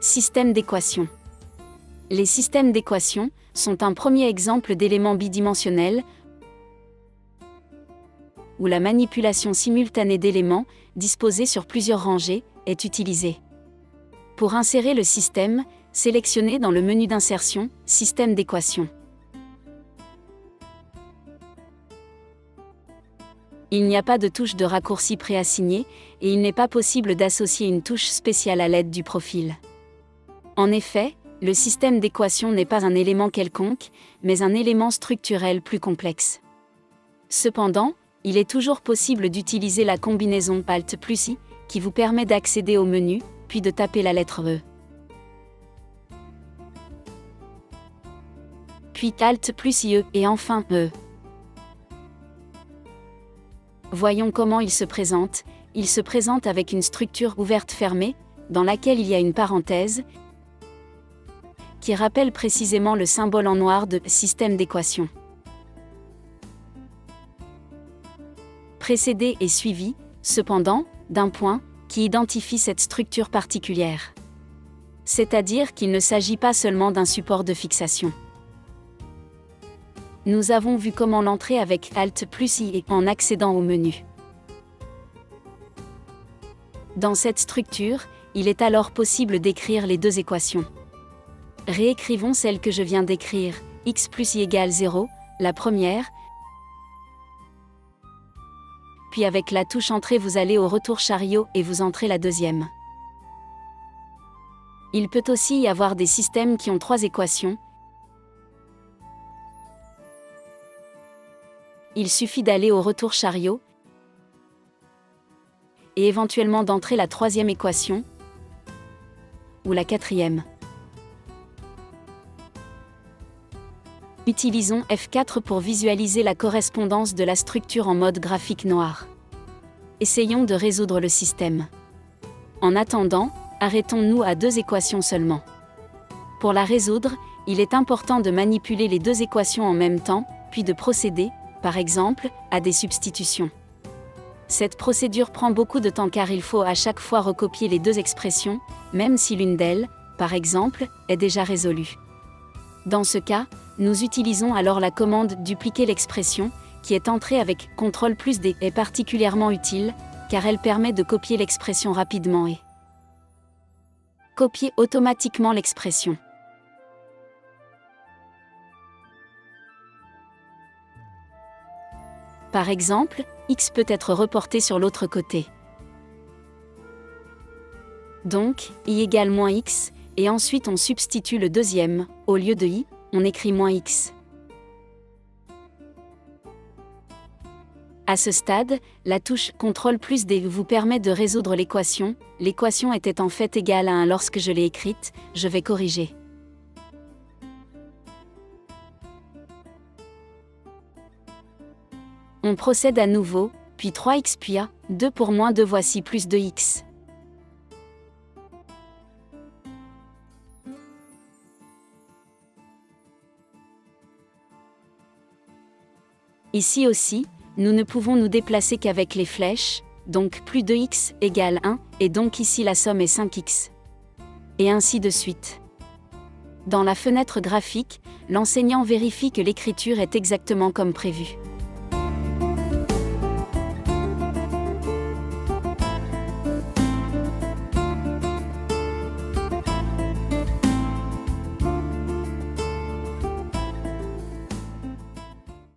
Système d'équations. Les systèmes d'équations sont un premier exemple d'éléments bidimensionnels où la manipulation simultanée d'éléments, disposés sur plusieurs rangées, est utilisée. Pour insérer le système, sélectionnez dans le menu d'insertion « Système d'équations ». Il n'y a pas de touche de raccourci préassignée et il n'est pas possible d'associer une touche spéciale à l'aide du profil. En effet, le système d'équations n'est pas un élément quelconque, mais un élément structurel plus complexe. Cependant, il est toujours possible d'utiliser la combinaison Alt plus I, qui vous permet d'accéder au menu, puis de taper la lettre E. Puis Alt plus IE, et enfin E. Voyons comment il se présente. Il se présente avec une structure ouverte-fermée, dans laquelle il y a une parenthèse, qui rappelle précisément le symbole en noir de « système d'équations ». Précédé et suivi, cependant, d'un point, qui identifie cette structure particulière. C'est-à-dire qu'il ne s'agit pas seulement d'un support de fixation. Nous avons vu comment l'entrer avec Alt plus I et en accédant au menu. Dans cette structure, il est alors possible d'écrire les deux équations. Réécrivons celle que je viens d'écrire, x plus y égale 0, la première. Puis avec la touche Entrée vous allez au retour chariot et vous entrez la deuxième. Il peut aussi y avoir des systèmes qui ont 3 équations. Il suffit d'aller au retour chariot et éventuellement d'entrer la 3e équation ou la 4e. Utilisons F4 pour visualiser la correspondance de la structure en mode graphique noir. Essayons de résoudre le système. En attendant, arrêtons-nous à 2 équations seulement. Pour la résoudre, il est important de manipuler les 2 équations en même temps, puis de procéder, par exemple, à des substitutions. Cette procédure prend beaucoup de temps car il faut à chaque fois recopier les 2 expressions, même si l'une d'elles, par exemple, est déjà résolue. Dans ce cas, nous utilisons alors la commande « dupliquer l'expression » qui est entrée avec « CTRL plus D » est particulièrement utile, car elle permet de copier l'expression rapidement et copier automatiquement l'expression. Par exemple, x peut être reporté sur l'autre côté. Donc, y égale moins x, et ensuite on substitue le deuxième, au lieu de i, on écrit moins x. À ce stade, la touche CTRL plus D vous permet de résoudre l'équation. L'équation était en fait égale à 1 lorsque je l'ai écrite, je vais corriger. On procède à nouveau, puis 3x puis a, 2 pour moins 2 voici plus 2x. Ici aussi, nous ne pouvons nous déplacer qu'avec les flèches, donc plus 2x égale 1, et donc ici la somme est 5x. Et ainsi de suite. Dans la fenêtre graphique, l'enseignant vérifie que l'écriture est exactement comme prévu.